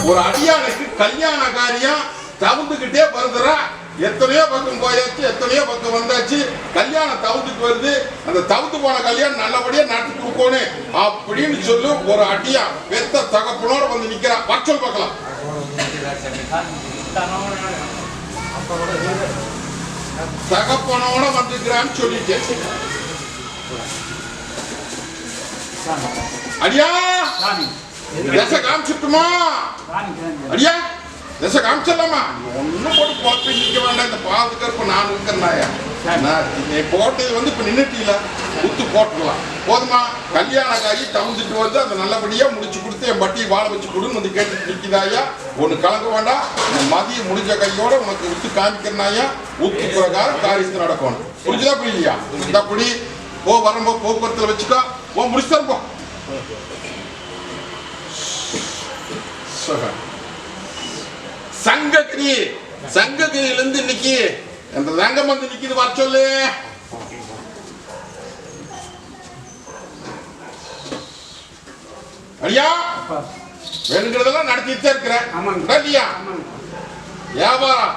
ஒரு அடியானுக்கு கல்யாண காரியம் தவுந்துகிட்டே வருதுறா. எத்தனையோ பக்கம் போயாச்சு, எத்தனையோ பக்கம் வந்தாச்சு, கல்யாணம் தவுந்துக்கு வருது. அந்த தவுந்து போன கல்யாணம் நல்லபடியா நடத்தி கொடுக்கணும் அப்படின்னு சொல்லி ஒரு அடியா பெத்த தகப்பனோட வந்து நிக்கிறா. வச்சல் பார்க்கலாம். தகப்பனோட வந்துக்கிறான்னு சொல்லிட்டு அடியா தசை காமிச்சுட்டுமா? அடியா தசை காமிச்சிடலாமா? ஒன்னும் போட்டு போட்டு நிக்க வேண்டாம். இந்த பாதுகாப்பு நான் இருக்கிறனாயா போட்டது வந்து இப்ப நின்னுட்டீல குத்து போட்டுக்கலாம் போதுமா? கல்யாண காரி தவிர்த்துட்டு வந்து அதை நல்லபடியா முடிச்சு கொடுத்து என் பட்டியை வாழ வச்சு கொடுன்னு வந்து கேட்டு நிற்கிதாயா. ஒண்ணு கலங்க வேண்டாம். மதியம் முடிஞ்ச கையோட உனக்கு உத்து காமிக்கிறனாயா. உத்து பிரகாரம் காரியத்து நடக்கணும். புரிஞ்சுதா புரியலையா? அப்படி போ வரம்போ போக்குவரத்துல வச்சுக்கோ. ஓ முடிச்சுத்தரப்போ. சங்ககிரி சங்ககிரியில இருந்து இன்னைக்கு அந்த ரங்கம் வந்து நிக்குது. வர சொல்லு. ஐயா வேணுங்கிறதெல்லாம் நடத்திட்டு இருக்கிறேன் இல்லையா? வியாபாரம்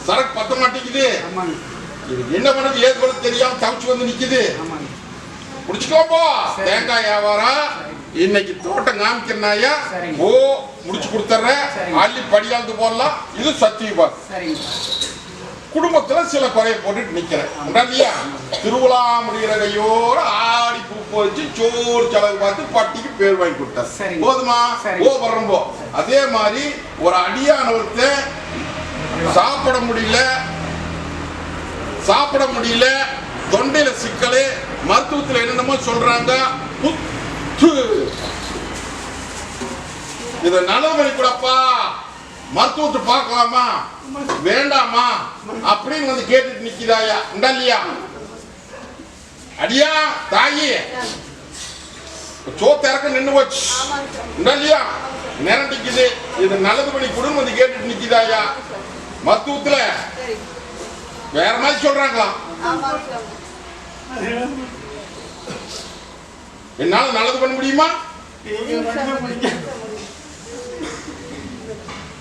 சரக்கு பத்த மாட்டேங்குது. இது என்ன பண்ணது ஏது கூட தெரியாம தவிச்சு வந்து நிக்குது. முடிச்சுக்கோப்போ. தேங்காய் வியாபாரம் இன்னைக்கு தோட்டம் காமிக்கிறனாயா. ஓ முடிச்சு கொடுத்துறேன். அள்ளி படியாந்து போடலாம். இது சத்தியபா. குடும்பத்துல சில குறைய போட்டுட்டு நிக்கிறேன். திருவிழா முடிகிற கையோட ஆடி பூ வச்சு சோறு செலவு பார்த்து பட்டிக்கு பேர் வாங்கி கொடுத்தார். போதுமா? ஓ வர்றம்போ. அதே மாதிரி ஒரு அடியானவர்த்த சாப்பிட முடியல தொண்டையில சிக்கல். மருத்துவத்துல என்னென்னமோ சொல்றாங்க. இத நலவழி கூடப்பா மருத்துவத்தை பார்க்கலாமா வேண்டாமா அப்படின்னு வந்து கேட்டுட்டு நிக்கிறாயா. இல்லையா அடியா தாயி சோத்த இறக்க நின்று போச்சு. இல்லையா நிரண்டிக்குது. இது நல்லது பண்ணி கொடுன்னு வந்து கேட்டுட்டு நிக்கிறாயா. மருத்துவத்துல வேற மாதிரி சொல்றாங்களா? என்னால நல்லது பண்ண முடியுமா?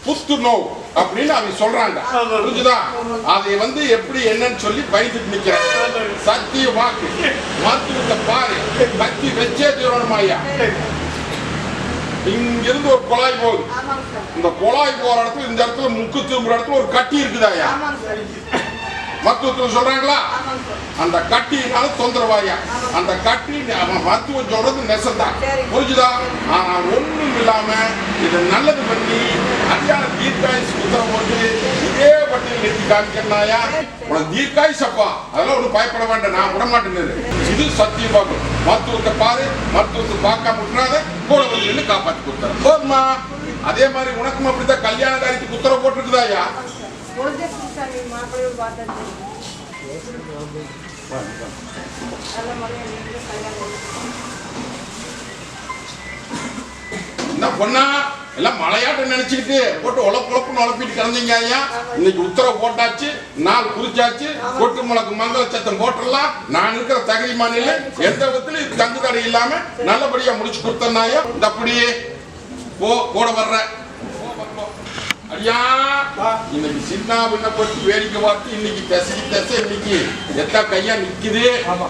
புத்து நோ அப்படின்னு அவங்க சொல்றாங்க. புரிஞ்சுதா? அதை வந்து எப்படி என்னன்னு சொல்லி பயந்துட்டு நிக்கிறேன். சத்திய வாக்கு மருத்துவத்தை பாரு. பத்தி வச்சே தீரணுமாயா. இங்கிருந்து ஒரு குழாய் போகுது. இந்த குழாய் போற இடத்துல இந்த இடத்துல முக்கு திரும்புற இடத்துல ஒரு கட்டி இருக்குதாயா. மருத்துவத்தில் சொல்றாங்களா? அந்த கட்டினால தொந்தரவாயா. அந்த கட்டி மருத்துவம் சொல்றது நெசந்தான். புரிஞ்சுதா? ஆனா ஒண்ணும் இல்லாம இது நல்லது பண்ணி அடியான தீர்க்காயுசு உத்தரவு போட்டு இதே பட்டியல் நிறுத்தி காமிக்கிறனாயா. உனக்கு தீர்க்காயுசு அப்பா அதெல்லாம் ஒன்றும் பயப்பட வேண்டாம். நான் விட மாட்டேன்னு. இது சத்தியம் பார்க்கணும். மருத்துவத்தை பாரு. மருத்துவத்தை பார்க்காம விட்டுறாத கூட வந்து நின்று காப்பாற்றி கொடுத்தாரு. போதுமா? அதே மாதிரி உனக்கும் அப்படித்தான் கல்யாண காரியத்துக்கு உத்தரவு போட்டுருக்குதாயா. என்ன பொண்ணா எல்லாம் மலையாட்டம் நினைச்சுக்கிட்டு போட்டு உழப்புன்னு உழப்பிட்டு கிடந்தீங்க ஐயா. இன்னைக்கு உத்தரவு போட்டாச்சு. நாள் குறிச்சாச்சு. கொட்டு முளக்கு மங்கள சத்தம் போட்டுடலாம். நான் இருக்கிற தகுதி மாநில எந்த விதத்திலும் தங்கு தடை இல்லாம நல்லபடியா முடிச்சு கொடுத்தனாயா. இந்த அப்படியே கூட வர்ற ஐயா. இன்னைக்கு சின்ன விண்ணப்பட்டு வேடிக்கை பார்த்து இன்னைக்கு தசை இன்னைக்கு எத்தா கையா நிக்குது.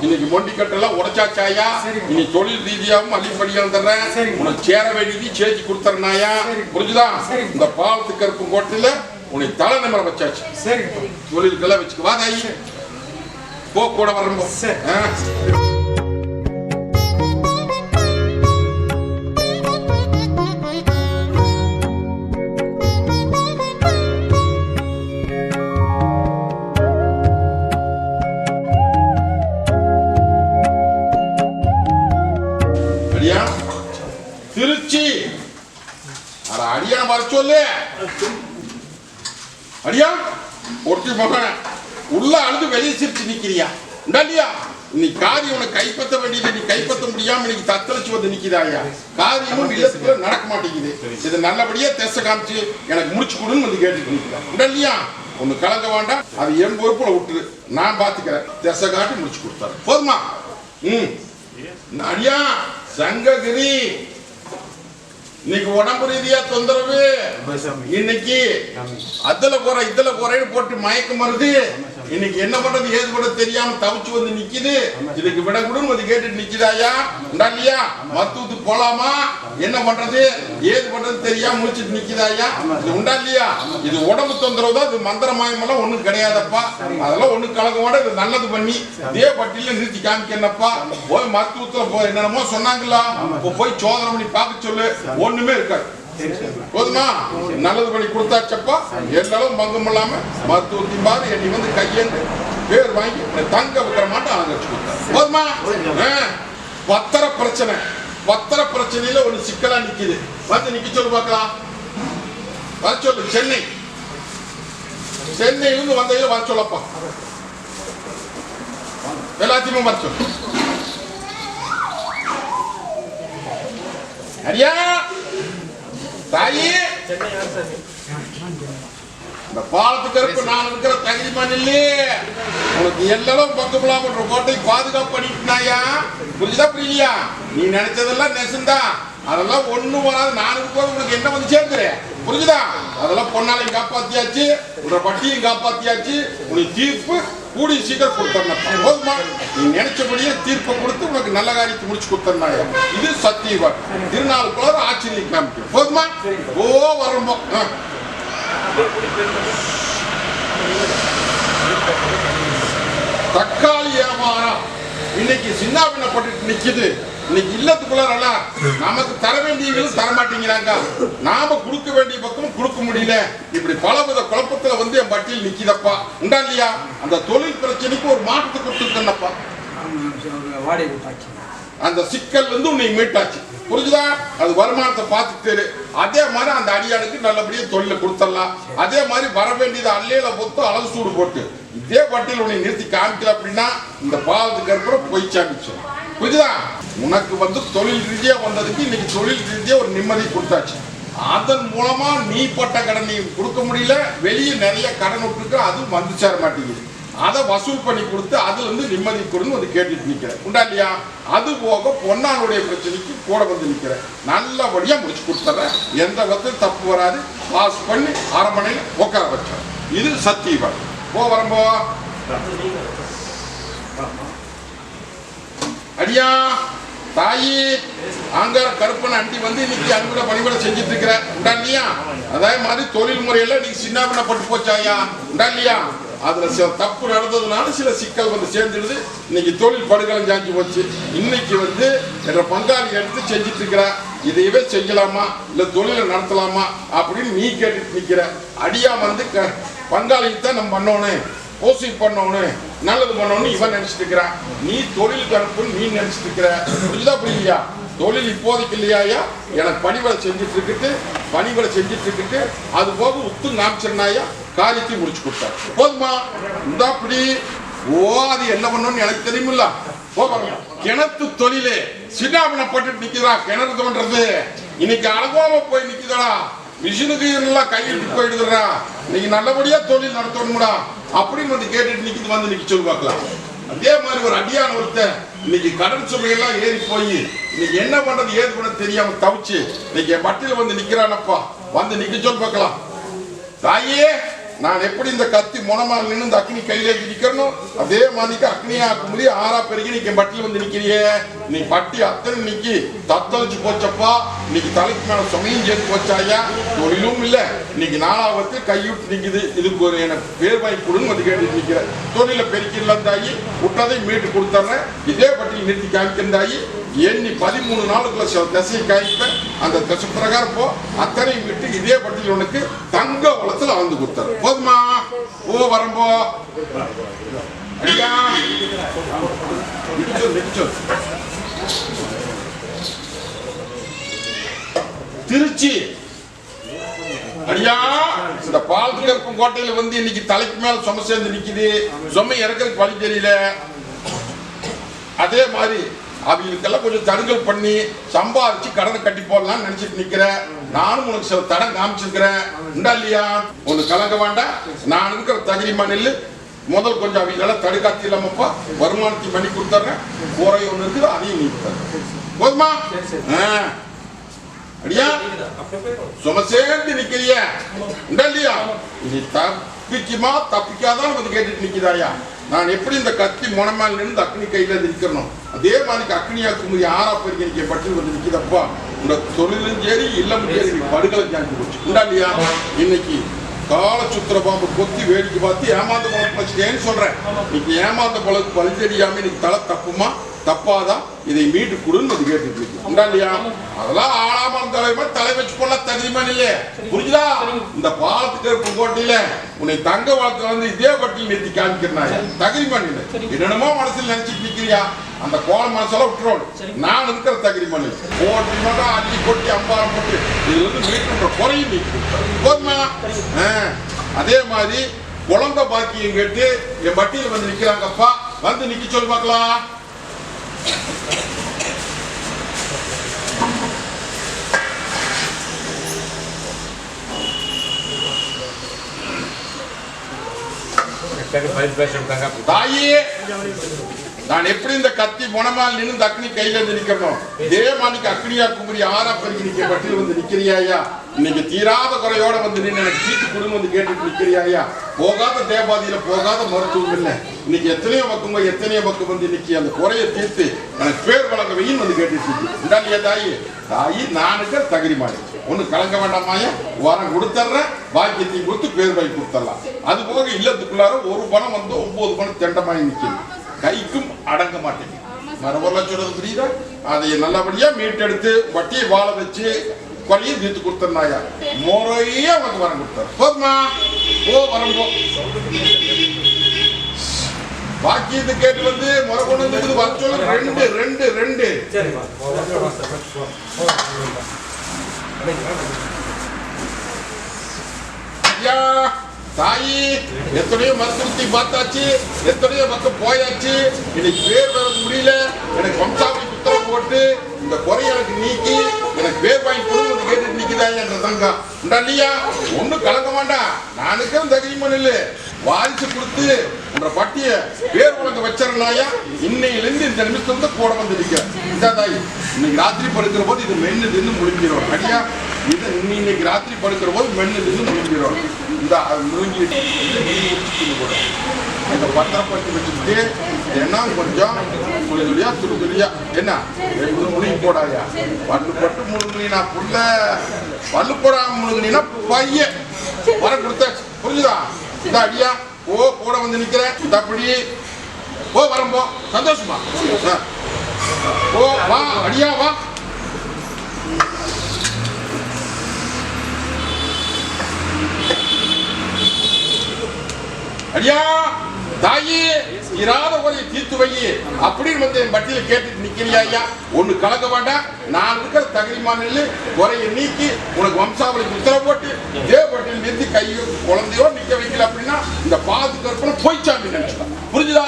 இன்னைக்கு மொண்டி கட்டெல்லாம் உடைச்சாச்சாயா. இன்னைக்கு தொழில் ரீதியாகவும் அதிகப்படியா தர்றேன். உனக்கு சேர வேண்டியது சேர்த்து கொடுத்துறனாயா. புரிஞ்சுதா? இந்த பாலத்துக்கு இருக்கும் கோட்டையில உனக்கு தலை நிமிர வச்சாச்சு. தொழிலுக்கெல்லாம் வச்சுக்க வாதாயி. கூட வரம்போ. திருச்சி அடியான வர சொல்லு. அடியா ஒருத்தி மகன் உள்ள அழுது வெளியே சிரிச்சு நிக்கிறியா. இல்லையா இன்னைக்கு காரியம் உனக்கு கைப்பற்ற வேண்டியது நீ கைப்பற்ற முடியாம இன்னைக்கு தத்தளிச்சு வந்து நிக்குதாயா. காரியமும் இல்லத்துக்குள்ள நடக்க மாட்டேங்குது. இது நல்லபடியா திசை காமிச்சு எனக்கு முடிச்சு கொடுன்னு வந்து கேட்டுட்டு நிக்கிறேன் இல்லையா. ஒண்ணு கலங்க வேண்டாம், அது என் பொறுப்புல விட்டுரு, நான் பாத்துக்கிறேன். திசை காட்டி முடிச்சு கொடுத்தாரு போதுமா. அடியா சங்ககிரி இன்னைக்கு உடம்பு ரீதியா தொந்தரவு, இன்னைக்கு அதுல குறை இதுல குறைன்னு போட்டு மயக்கம் வருது. இன்னைக்கு என்ன பண்றது ஏது பண்றது தெரியாம தவிச்சு வந்து நிக்குது. இதுக்கு விட கூட வந்து கேட்டுட்டு நிக்குதாயா இல்லையா. மருத்துவத்துக்கு போலாமா, என்ன பண்றது ஏது பண்றது தெரியாம முடிச்சுட்டு நிக்குதாயா. இது உண்டா இல்லையா. இது உடம்பு தொந்தரவு தான், இது மந்திர மாயமெல்லாம் ஒண்ணும் கிடையாதப்பா. அதெல்லாம் ஒண்ணு கலங்கோட இது நல்லது பண்ணி இதே பட்டியல நிறுத்தி காமிக்கணும்ப்பா. போய் மருத்துவத்துல போய் என்னென்னமோ சொன்னாங்களா, போய் சோதனை பண்ணி பார்க்க சொல்லு, ஒண்ணுமே இருக்காது போதுமா. நல்லது பண்ணி கொடுத்தாச்சப்பா. எல்லாரும் பங்கம் இல்லாம மருத்துவத்தின் பாரு என்னை வந்து கையெழுந்து பேர் வாங்கி தங்க வைக்கிற மாட்டேன் அலங்கரிச்சு கொடுத்தாரு போதுமா. பத்திர பிரச்சனை, பத்திர பிரச்சனையில ஒரு சிக்கலா நிக்குது, வந்து நிக்க சொல்லு பார்க்கலாம். வர சொல்லு. சென்னையிலிருந்து வந்ததுல வர சொல்லப்பா. எல்லாத்தையுமே வர சொல்லு. அடியா தாயி இந்த பாலத்துக்கு இருப்பு நான் இருக்கிற தகுதி மண்ணில் உனக்கு எல்லாரும் பக்கம்லாம் பண்ற கோட்டை பாதுகாப்பு பண்ணிட்டுனாயா. புரியுதா புரியலையா. நீ நினைச்சதெல்லாம் நெசந்தா, அதெல்லாம் ஒண்ணும் வராது. நானுக்கு போது உனக்கு என்ன வந்து சேர்ந்துறேன் புரிஞ்சுதா. அதெல்லாம் பொன்னாலையும் காப்பாத்தியாச்சு, உன்னோட பட்டியும் காப்பாத்தியாச்சு. உனக்கு தீர்ப்பு கூடி சீக்கிரம் கொடுத்தா போதுமா. நீ நினைச்சபடியே தீர்ப்பை கொடுத்து உனக்கு நல்ல காரியத்தை முடிச்சு கொடுத்தா. இது சத்தியவான் திருநாளுக்குள்ள ஆச்சரியம் காமிக்கும் போதுமா. ஓ வரம்போ தக்காளி வியாபாரம் இன்னைக்கு சின்னாபின்னப்பட்டு நிக்குது. இன்னைக்கு இல்லத்துக்குள்ள நமக்கு தர வேண்டியவங்களும் தர மாட்டேங்கிறாங்க, நாம கொடுக்க வேண்டிய பக்கம் கொடுக்க முடியல. இப்படி பலவித குழப்பத்துல வந்து என் பட்டியல் நிக்குதப்பா உண்டா இல்லையா. அந்த தொழில் பிரச்சனைக்கு ஒரு மாற்றத்தை கொடுத்துருக்கேன்னப்பா. அந்த சிக்கல் வந்து உன்னை மீட்டாச்சு புரிஞ்சுதா. அது வருமானத்தை பார்த்துட்டு அதே மாதிரி அந்த அடியாளுக்கு நல்லபடியா தொழில கொடுத்துடலாம். அதே மாதிரி வர வேண்டியது அல்லையில பொத்து அழகு சூடு போட்டு இதே பட்டியல் உன்னை நிறுத்தி காமிக்கல அப்படின்னா இந்த பாவத்துக்கு அப்புறம் போய் சாமிச்சு புரிஞ்சுதா. உனக்கு வந்து தொழில் ரீதியா வந்ததுக்கு இன்னைக்கு தொழில் ரீதியா ஒரு நிம்மதி கொடுத்தாச்சு. அதன் மூலமா நீ பட்ட கடனை கொடுக்க முடியல, வெளியே நிறைய கடன் விட்டுருக்கு, அதுவும் வந்து சேர மாட்டேங்குது. அதை வசூல் பண்ணி கொடுத்து அதுல இருந்து நிம்மதி கொடுன்னு வந்து கேட்டுட்டு நிக்கிறேன் உண்டா இல்லையா. அது போக பொன்னாளுடைய பிரச்சனைக்கு கூட வந்து நிக்கிறேன், நல்லபடியா முடிச்சு கொடுத்துறேன். எந்த விதத்திலும் தப்பு வராது. பாஸ் பண்ணி அரமனையில் உட்கார வச்சேன். இது சத்தியவான். போ வரம்போ அடியா தாயி அங்கார கருப்பன் அண்டி வந்து இன்னைக்கு அன்புட பணிபட செஞ்சுட்டு இருக்கிற உண்டா இல்லையா. அதே மாதிரி தொழில் முறையில இன்னைக்கு சின்ன பின்னப்பட்டு போச்சாயா உண்டா இல்லையா. அதுல சில தப்பு நடந்ததுனால சில சிக்கல் வந்து சேர்ந்துடுது. இன்னைக்கு தொழில் படுகலம் சாஞ்சு போச்சு. இன்னைக்கு வந்து என்ற பங்காளி எடுத்து செஞ்சுட்டு இருக்கிற, இதையவே செய்யலாமா இல்ல தொழிலை நடத்தலாமா அப்படின்னு நீ கேட்டுட்டு நிக்கிற. அடியா வந்து பங்காளிக்கு தான் நம்ம பண்ணணும், ஓசி பண்ணணும், நல்லது பண்ணணும் இவன் நினைச்சிட்டு இருக்கிறான். நீ தொழில் கணக்குன்னு நீ நினைச்சிட்டு இருக்கிற. புரியுதா புரியலையா. தொழில் இப்போதைக்கு இல்லையாயா. எனக்கு பணிவடை செஞ்சுட்டு இருக்கிட்டு அது போக உத்து நாமிச்சிருந்தாயா காரியத்தை முடிச்சு கொடுத்தாரு போதுமா. இந்த அப்படி அது என்ன பண்ணணும்னு எனக்கு தெரியுமில்ல. கிணத்து தொழிலே சின்னாபினப்பட்டு நிக்குதா. கிணறு தோன்றது இன்னைக்கு அழகாம போய் நிக்குதா. மிஷினுக்கு எல்லாம் கையிட்டு போயிடுதுடா. இன்னைக்கு நல்லபடியா தொழில் நடத்தணும்டா அப்படின்னு வந்து கேட்டுட்டு நிக்கிது வந்து நிக்க சொல்லி பார்க்கலாம். அதே மாதிரி ஒரு அடியான ஒருத்தன் இன்னைக்கு கடன் சுமையெல்லாம் ஏறி போய் இன்னைக்கு என்ன பண்றது ஏது பண்ண தெரியாம தவிச்சு இன்னைக்கு என் பட்டியல வந்து நிக்கிறானப்பா. வந்து நிக்க சொல்லி பார்க்கலாம். தாயே நான் எப்படி இந்த கத்தி முனமால் நின்று இந்த அக்னி கையில நிக்கணும் அதே மாதிரி அக்னியா ஆக்கும்படி ஆறா பெருகி நீங்க பட்டியல வந்து நிக்கிறியே. நீ பட்டி அத்தனை நிக்கி தத்தளிச்சு போச்சப்பா. இன்னைக்கு தலைக்கு மேல சுமையும் சேர்த்து போச்சாயா. தொழிலும் இல்ல இன்னைக்கு நாலாவது கைவிட்டு நிக்குது. இதுக்கு ஒரு எனக்கு பேர் வாங்கி கொடுன்னு வந்து கேட்டு நிக்கிற. தொழில பெருக்கிடலாம் தாயி, விட்டதை மீட்டு கொடுத்துறேன். இதே பட்டியல் நிறுத்தி காமிக்கிறதாயி. எண்ணி 13 நாளுக்குள்ள சில திசையை காய்ப்பேன். அந்த திசை பிரகாரம் போ அத்தனையும் விட்டு இதே பட்டியல் உனக்கு தங்க வளத்துல அளந்து கொடுத்தாரு போதுமா. ஓ வரம்போ அடியா திருச்சி அடியா இந்த பாலத்துக்கு கோட்டையில வந்து இன்னைக்கு தலைக்கு மேல சும சேர்ந்து நிக்குது. சுமை இறக்கிறதுக்கு வழி தெரியல. அதே மாதிரி அவங்களுக்கெல்லாம் கொஞ்சம் தடுங்கல் பண்ணி சம்பாதிச்சு கடனை கட்டி போடலாம்னு நினைச்சிட்டு நிக்கிறேன். நானும் உனக்கு சில தடம் காமிச்சிருக்கிறேன். உண்டா இல்லையா? ஒண்ணு கலங்க வேண்டாம். நான் இருக்கிற தகிரிமா நெல்லு முதல் கொஞ்சம் அவங்களெல்லாம் தடுக்காத்தி இல்லாமப்பா வருமானத்தையும் பண்ணி கொடுத்துட்றேன். குறை ஒண்ணு இருக்குது, அதையும் நீ போதுமா? அடியா சும சேர்ந்து நிக்கிறிய உண்டா இல்லையா? நீ தப்பிக்குமா தப்பிக்காதான் வந்து கேட்டுட்டு நிக்கிறாயா? நான் எப்படி இந்த கத்தி முனமால் நின்று அக்னி கையில நிற்கணும், அதே மாதிரி அக்னியாக்கு ஆறா பறிக்க பட்டு வந்து நிற்கிதப்பா. இந்த தொழிலும் சரி இல்லமும் சரி படுகளை ஜாங்கி போச்சு. உண்டா இல்லையா? இன்னைக்கு கால சுத்திர பாம்பு கொத்தி வேடிக்கை பார்த்து ஏமாந்த பழக்கு வச்சுட்டேன்னு சொல்றேன். இன்னைக்கு ஏமாந்த பழக்கு பழி தெரியாம இன்னைக்கு தலை தப்புமா தப்பாதான் இதை மீட்டு கொடுன்னு அது கேட்டுட்டு இருக்கு. உண்டா இல்லையா? அதெல்லாம் ஆளாமல் தலை வச்சு போல தகுதிமா இல்லையே. புரிஞ்சுதா? இந்த பாலத்துக்கு இருக்க கோட்டையில உன்னை தங்க வளத்துல வந்து இதே கோட்டையில் நிறுத்தி காமிக்கிறாங்க. தகுதிமா இல்லை என்னென்னமோ மனசுல நினைச்சிட்டு நிக்கிறியா? அந்த கோல மனசெல்லாம் விட்டுறோம். நான் இருக்கிற தகுதிமா இல்லை கோட்டை மட்டும் அள்ளி கொட்டி அம்பாரம் போட்டு இது வந்து மீட்டு குறையும் நீக்கி போதுமா? அதே மாதிரி குழந்தை பாக்கியம் கேட்டு என் பட்டியல் வந்து நிக்கிறாங்கப்பா. வந்து நிக்க சொல்லி பார்க்கலாம். தாயே நான் எப்படி இந்த கத்தி முனமால் நின்று அக்னி கையில இருந்து நிக்கணும், இதே மாதிரி அக்னியா குமரி ஆறா பறிக்க நிக்க பட்டியல் வந்து நிக்கிறியாயா? இன்னைக்கு தீராத குறையோட வந்து நின்று எனக்கு சீட்டு கொடுன்னு வந்து கேட்டுட்டு நிக்கிறியாயா? போகாத தேவாதியில போகாத மருத்துவம் இல்லை. இன்னைக்கு எத்தனையோ பக்கம் வந்து இன்னைக்கு அந்த குறையை தீர்த்து எனக்கு பேர் வழங்க வெயின் வந்து கேட்டுட்டு இருக்கு. தாயி தாயி நானுக்கு தகுதிமாடி ஒண்ணு கலங்க வேண்டாமாயா? வரம் கொடுத்துட்றேன், பாக்கியத்தையும் கொடுத்து பேர் வாங்கி கொடுத்துடலாம். அது போக இல்லத்துக்குள்ளார ஒரு பணம் வந்து 9 பணம் தெண்டமாயி நிற்கும், கைக்கும் அடங்க மாட்டேங்குது. மரபெல்லாம் சொல்றது புரியுதா? அதை நல்லபடியா மீட்டெடுத்து வட்டியை வாழ வச்சு குறைய தீர்த்து கொடுத்துருந்தாயா? முறையா உனக்கு வரம் கொடுத்தாரு. போதுமா? வரம்போ பாக்கியத்தை கேட்டு வந்து முறை கொண்டு வந்து வர சொல்ல. ரெண்டு ஐயா தாயி எத்தனையோ மருத்துவத்தை பார்த்தாச்சு, எத்தனையோ பக்கம் போயாச்சு. இன்னைக்கு பேர் வர முடியல. எனக்கு வம்சாவளி புத்தகம் போட்டு இந்த குறை எனக்கு நீக்கி எனக்கு பேர் வாங்கி கொடுங்க கேட்டு நிக்குதாங்க என்ற தங்கம். உண்டா இல்லையா? ஒன்னும் கலக்க வேண்டாம். நானுக்கே தகுதிமன் இல்லை வாரிசு கொடுத்து உன்ற பட்டிய பேர் உலக வச்சிடலாயா? இன்னையிலிருந்து இந்த நிமிஷத்துல கூட வந்து நிற்க தாய். இன்னைக்கு ராத்திரி படுக்கிற போது இது மென்னு தின்னு முடிஞ்சிடும். அடியா இது இன்னைக்கு ராத்திரி படுக்கிற போது மென்னு தின்னு முடிஞ்சிடும். இந்த முழுங்கி கூட இந்த பத்திரப்பட்டு வச்சுட்டு என்ன கொஞ்சம் துளியா துளியா என்ன முழுங்கி போடாயா? பல்லு பட்டு முழுங்கினா புள்ள பல்லு போடாம முழுங்கினா பையன் வர கொடுத்தாச்சு. புரிஞ்சுதா? இந்த அடியா கூட வந்து நிக்கிறேன். இந்த அப்படி வரம்போ சந்தோஷமா வா அடியா வா. அடியா தாயி இராத குறையை தீர்த்து வை அப்படின்னு வந்து என் பட்டியல கேட்டுட்டு நிக்கிறியா? ஐயா ஒண்ணு கலக்க வேண்டாம். நான் இருக்கிற தகுதிமான குறையை நீக்கி உனக்கு வம்சாவளி உத்தரவு போட்டு தேவப்பட்டியில் நிறுத்தி கையோ குழந்தையோ நிக்க வைக்கல அப்படின்னா இந்த பாது கற்பனை போய்ச்சாமி நினைச்சுதான். புரிஞ்சுதா?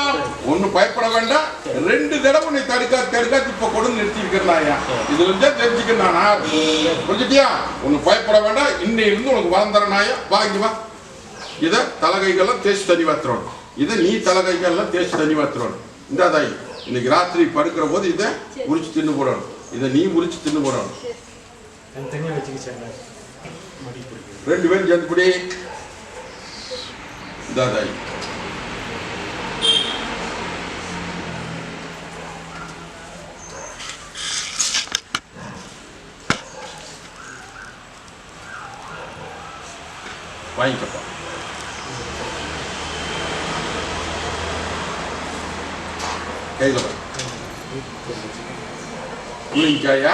ஒண்ணு பயப்பட வேண்டாம். 2 தடவை உன்னை தடுக்காத்து இப்ப கொண்டு நிறுத்தி இருக்கிறாயா? இதுல இருந்தே தெரிஞ்சுக்கிறானா? புரிஞ்சுட்டியா? ஒண்ணு பயப்பட வேண்டாம். இன்னையிலிருந்து உனக்கு வளர்ந்துறனாயா? வாங்கி வா. இதை தலகைகள்லாம் தேய்ச்சி தண்ணி வாத்துறோம். இதை நீ தலகைகள்லாம் தேய்ச்சி தண்ணி வாத்துறோம். இந்த தாய் இன்னைக்கு ராத்திரி படுக்கிற போது இதை முறிச்சு தின்னு போடணும். இதை நீ முறிச்சு தின்னு போடணும். 2 பேரும் சேர்ந்து குடி. இந்த தாய் வாங்கிக்கப்பா. கையில முழிஞ்சாயா?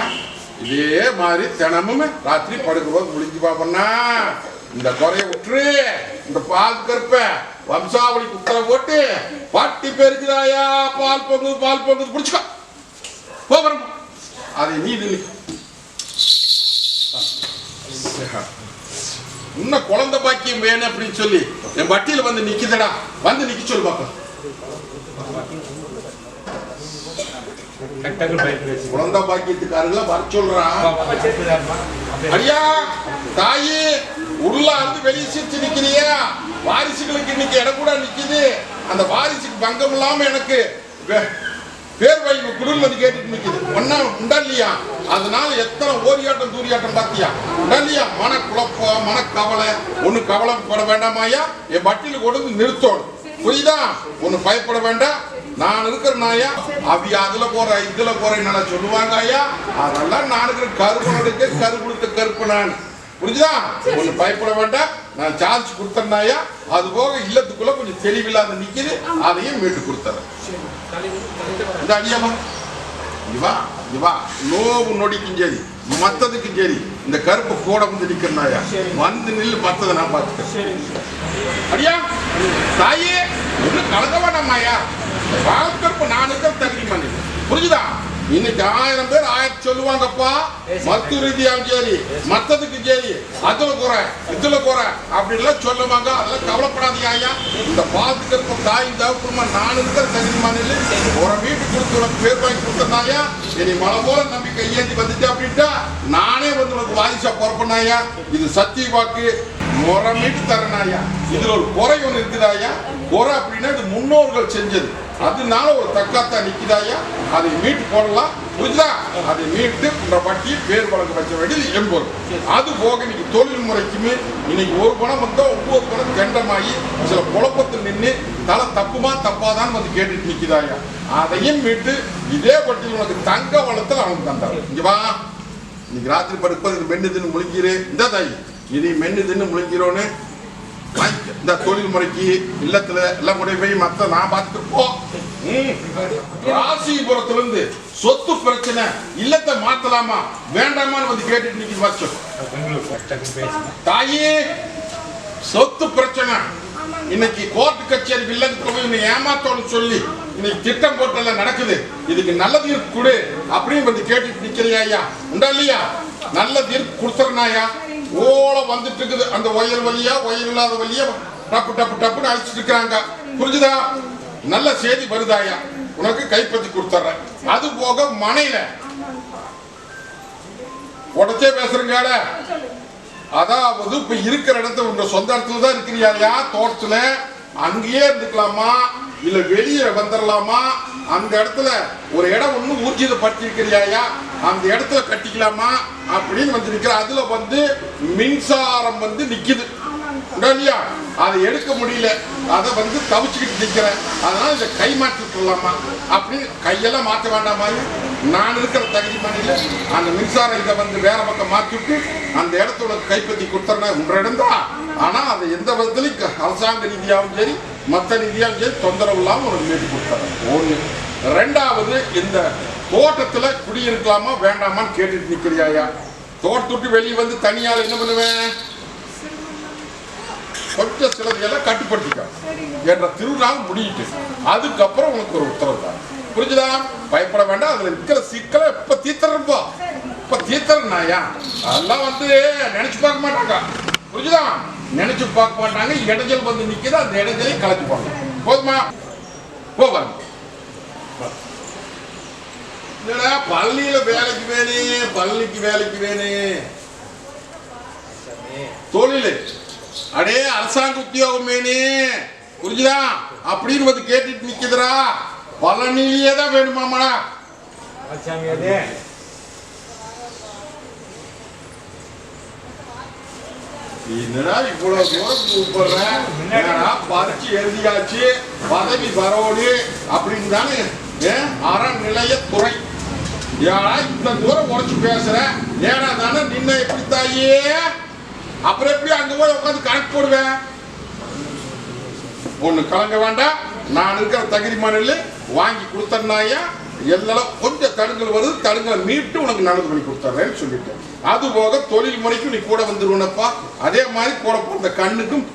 இதே மாதிரி தினமும் ராத்திரி படுக்கும்போது முழிஞ்சு பாப்பா. இந்த குறைய விட்டுரு. இந்த பால் கருப்ப வம்சாவளி குத்தரை போட்டு பாட்டி பெருக்குதாயா? பால் பொங்குது பிடிச்சுக்கோ. போகிறோம் அதை நீ இன்னும் குழந்தை பாக்கியம் வேணும் அப்படின்னு சொல்லி என் பட்டியல வந்து நிக்குதடா. வந்து நிக்க சொல்லு பாப்பா. குழந்தை பாக்கியத்துக்காரங்கள வர சொல்றா. ஐயா தாயி உள்ள இருந்து வெளியே சிரிச்சு நிக்கிறியா? வாரிசுகளுக்கு இன்னைக்கு இடம் கூட நிக்குது. அந்த வாரிசுக்கு பங்கம் இல்லாம எனக்கு பேர் வைப்பு குடும்பம் கேட்டுட்டு நிக்குது. ஒன்னா உண்டா இல்லையா? அதனால எத்தனை ஓரியாட்டம் தூரியாட்டம் பாத்தியா? உண்டா இல்லையா? மன குழப்பம் மனக்கவலை ஒண்ணு கவலைப்பட வேண்டாமாயா? என் பட்டியல கொண்டு நிறுத்தணும். புரியுதா? ஒண்ணு பயப்பட வேண்டாம். நான் இருக்கிற நாயா அவி அதுல போற இதுல போறேன்னு சொல்லுவாங்க ஐயா. அதெல்லாம் நான் இருக்கிற கருப்பனுக்கு கருப்புடுத்த கருப்பு நான். புரிஞ்சுதா? ஒண்ணு பயப்பட வேண்டாம். நான் சார்ஜ் கொடுத்தேன்னாயா. அது போக இல்லத்துக்குள்ள கொஞ்சம் தெளிவில்லாத நிக்குது. அதையும் மீட்டு கொடுத்துறேன். இந்த அடியாமா இவா இவா நோவு நொடிக்கும் சரி மத்ததுக்கும் சரி இந்த கருப்பு கூட வந்து நிக்கிறனாயா வந்து நில்லு. மத்ததை நான் பார்த்துக்கிறேன். அடியா தாயே ஒண்ணு கலக்க வேண்டாமாயா. வாழ்க்கை நானுக்கு தகுதி பண்ணி. புரிஞ்சுதா? இன்னைக்கு 1000 பேர் 1000 சொல்லுவாங்கப்பா. மருத்துவ ரீதியாவும் சரி மத்ததுக்கு சரி அதுல குறை இதுல குறை அப்படின்லாம் சொல்லுவாங்க. அதெல்லாம் கவலைப்படாதீங்க ஐயா. இந்த பாத்துக்கிறப்ப தாய் தகப்பமா நான் இருக்கிற தகுதி மாநில ஒரு வீட்டுக்கு கொடுத்து பேர் வாங்கி கொடுத்தனாயா. இனி மழை போல நம்பி கையேந்தி வந்துட்டு அப்படின்ட்டா நானே வந்து உனக்கு வாரிசா பொறப்பனாயா. இது சத்திய வாக்கு. முறை மீட்டு தரனாயா. இதுல ஒரு குறை ஒண்ணு இருக்குதாயா. குறை அப்படின்னா இது முன்னோர்கள் செஞ்சது. அதனால ஒரு தக்காத்தா நிக்குதாயா. அதை மீட்டு போடலாம். புரியுதா? அதை மீட்டு இந்த பட்டி பேர் வழங்க வச்ச வேண்டியது எம்பது. அது போக இன்னைக்கு தொழில் முறைக்குமே இன்னைக்கு ஒரு பணம் வந்தா 9 பணம் கண்டமாயி சில குழப்பத்தில் நின்று தலை தப்புமா தப்பாதான் வந்து கேட்டுட்டு நிக்குதாயா. அதையும் மீட்டு இதே பட்டியல் உனக்கு தங்க வளத்தில் அவனுக்கு தந்தாரு. இங்க வா. இன்னைக்கு ராத்திரி படுப்பது மென்னு தின்னு முழுங்கிரு. இந்த தாய் இதை மென்னு தின்னு முழுங்கிறோன்னு இந்த தொழில் முறைக்கு இல்லத்துல எல்லாம் முடிவு போய் மத்த நான் பார்த்துட்டு போ. ராசிபுரத்துல இருந்து சொத்து பிரச்சனை இல்லத்தை மாத்தலாமா வேண்டாமான்னு வந்து கேட்டுட்டு நிக்க வச்சோம். தாயே சொத்து பிரச்சனை இன்னைக்கு கோர்ட்டு கச்சேரி வில்லங்கத்துல போய் ஏமாத்தோன்னு சொல்லி இன்னைக்கு திட்டம் போட்டெல்லாம் நடக்குது. இதுக்கு நல்ல தீர்ப்பு கொடு அப்படின்னு வந்து கேட்டுட்டு நிக்கிறியா ஐயா. உண்டா இல்லையா? நல்ல தீர்ப்பு கொடுத்துறனாயா. ஓல வந்துட்டு இருக்குது. அந்த ஒயர் வழியா ஒயர் இல்லாத வழியா டப்பு டப்பு டப்புன்னு அழிச்சிட்டு இருக்காங்க. புரிஞ்சுதா? நல்ல செய்தி வருதாயா. உனக்கு கைப்பற்றி கொடுத்துறேன். அது போக மனையில உடச்சே பேசுறீங்க. அதாவது இப்ப இருக்கிற இடத்துல உங்க சொந்த இடத்துல தான் இருக்கிறியா. தோட்டத்துல அங்கேயே இருந்துக்கலாமா இல்ல வெளியே வந்துடலாமா? அந்த இடத்துல ஒரு இடம் ஒண்ணு ஊர்ஜிதப்படுத்திருக்கிறியா. அந்த இடத்துல கட்டிக்கலாமா அப்படின்னு வந்து நிக்கிற. அதுல வந்து மின்சாரம் வந்து நிக்குது. இல்லையா? அதை எடுக்க முடியல. அதை வந்து தவிச்சுக்கிட்டு நிக்கிறேன். அதனால இதை கை மாற்றிக்கலாமா அப்படின்னு கையெல்லாம் மாற்ற வேண்டாமா? நான் இருக்கிற தகுதி மாநில அந்த மின்சாரம் இதை வந்து வேற பக்கம் மாற்றிட்டு அந்த இடத்த உனக்கு கைப்பற்றி கொடுத்துறேன். உன்ற இடம் தான். ஆனா அதை எந்த விதத்திலையும் அரசாங்க ரீதியாகவும் சரி மற்ற ரீதியாகவும் சரி தொந்தரவு இல்லாம உனக்கு மீட்டு கொடுத்துறேன். ஒண்ணு. ரெண்டாவது இந்த தோட்டத்துல குடியிருக்கலாமா வேண்டாமான்னு கேட்டுட்டு நிக்கிறியா. தோட்டத்துட்டு வெளியே வந்து தனியால் என்ன பண்ணுவேன்? கொஞ்சம் சிலதையெல்லாம் கட்டுப்படுத்திக்க என்ற திருநாள் முடியிட்டு அதுக்கப்புறம் உனக்கு ஒரு உத்தரவு தான். புரிஞ்சுதா? பயப்பட வேண்டாம். அதுல இருக்கிற சிக்கலை இப்ப தீர்த்தரப்போ இப்ப தீர்த்தரனாயா. அதெல்லாம் வந்து நினைச்சு பார்க்க மாட்டாங்க. புரிஞ்சுதா? நினைச்சு பார்க்க மாட்டாங்க. இடைஞ்சல் வந்து நிக்குது. அந்த இடைஞ்சலையும் கலந்து போங்க. போதுமா? போவாங்க. பள்ளியில வேலைக்கு வேணே பள்ளிக்கு வேலைக்கு வேணே தொழில் அடே அரசாங்க உத்தியோகம் வேணே. புரிஞ்சுதா? அப்படின்னு வந்து கேட்டுட்டு நிக்குதுரா. பழனிலேயே தான் வேணுமாமா. என்னடா இவ்வளவு தூரம் கூப்பிடுறேன். பறிச்சு எழுதியாச்சு பதவி வரோடு அப்படின்னு தானே அறநிலையத்துறை. ஏடா இந்த தூரம் உடச்சு பேசுற. ஏடா தானே நின்ன எப்படி தாயே. அப்புறம் எப்படி அங்க போய் உட்காந்து கணக்கு போடுவேன்? ஒண்ணு கலங்க வேண்டாம். நான் இருக்கிற தகுதி மாநில வாங்கி கொடுத்தனாயா. எல்லாம் கொஞ்சம் தடுங்கல் வருது. தடுங்கலை மீட்டு உனக்கு நல்லது பண்ணி கொடுத்துறேன்னு சொல்லிட்டேன். அது போக தொழில் முறைக்கும் நீ கூட வந்துருவனப்பா. அதே மாதிரி கூட போன கண்ணுக்கும்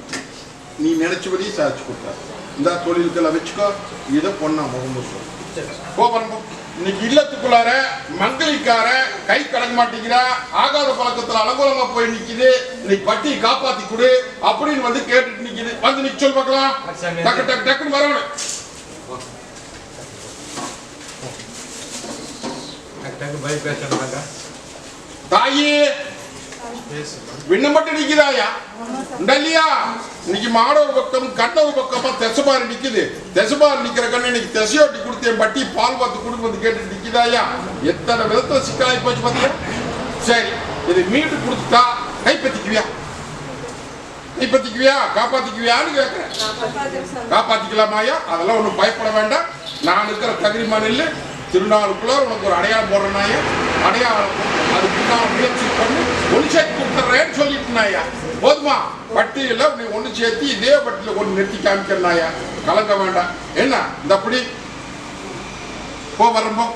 நீ நினைச்சபடியே சாதிச்சு கொடுத்தாரு. இந்த தொழிலுக்கெல்லாம் வச்சுக்கோ. இதை பொண்ணா முகமது சொல்லு. கோபரம் இன்னைக்கு இல்லத்துக்குள்ளார மங்களிக்கார கை கடக்க மாட்டேங்கிறா. ஆகாத பழக்கத்துல அலங்கோலமா போய் நிக்குது. இன்னைக்கு பட்டியை காப்பாத்தி கொடு அப்படின்னு வந்து கேட்டுட்டு நிக்குது. வந்து நிக்க சொல்லு பார்க்கலாம். டக்கு டக்கு டக்குன்னு வரணும். தாயி விண்ணப்பட்டு நிக்குதாயா இல்லையா? இன்னைக்கு மாட ஒரு பக்கம் கண்ண ஒரு பக்கமா தெசபாறு நிக்குது. தெசபாறு நிக்கிற கண்ணு இன்னைக்கு தெசையோட்டி கொடுத்து என் பட்டி பால் பார்த்து கொடுக்குறது கேட்டு நிக்குதாயா? எத்தனை விதத்துல சிக்கலாகி போச்சு பாத்தியா? சரி, இது மீட்டு கொடுத்துட்டா கைப்பற்றிக்குவியா? கைப்பற்றிக்குவியா? காப்பாத்திக்குவியான்னு கேட்கிறேன். காப்பாத்திக்கலாமாயா? அதெல்லாம் ஒன்றும் பயப்பட வேண்டாம். நான் இருக்கிற தகுதிமான இல்லை. திருநாளுக்குள்ள உனக்கு ஒரு அடையாளம் போடுறனாயா, அடையாளம் அதுக்கு நான் முயற்சி பண்ணி ஒன்று சேர்த்து கொடுத்துட்றேன்னு சொல்லிட்டுனாயா. போதுமா? பட்டியல நீ ஒன்று சேர்த்து இதே பட்டியல ஒன்று நிறுத்தி காமிக்கிறனாயா. கலங்க வேண்டாம். என்ன இந்த அப்படி போ வரம்போ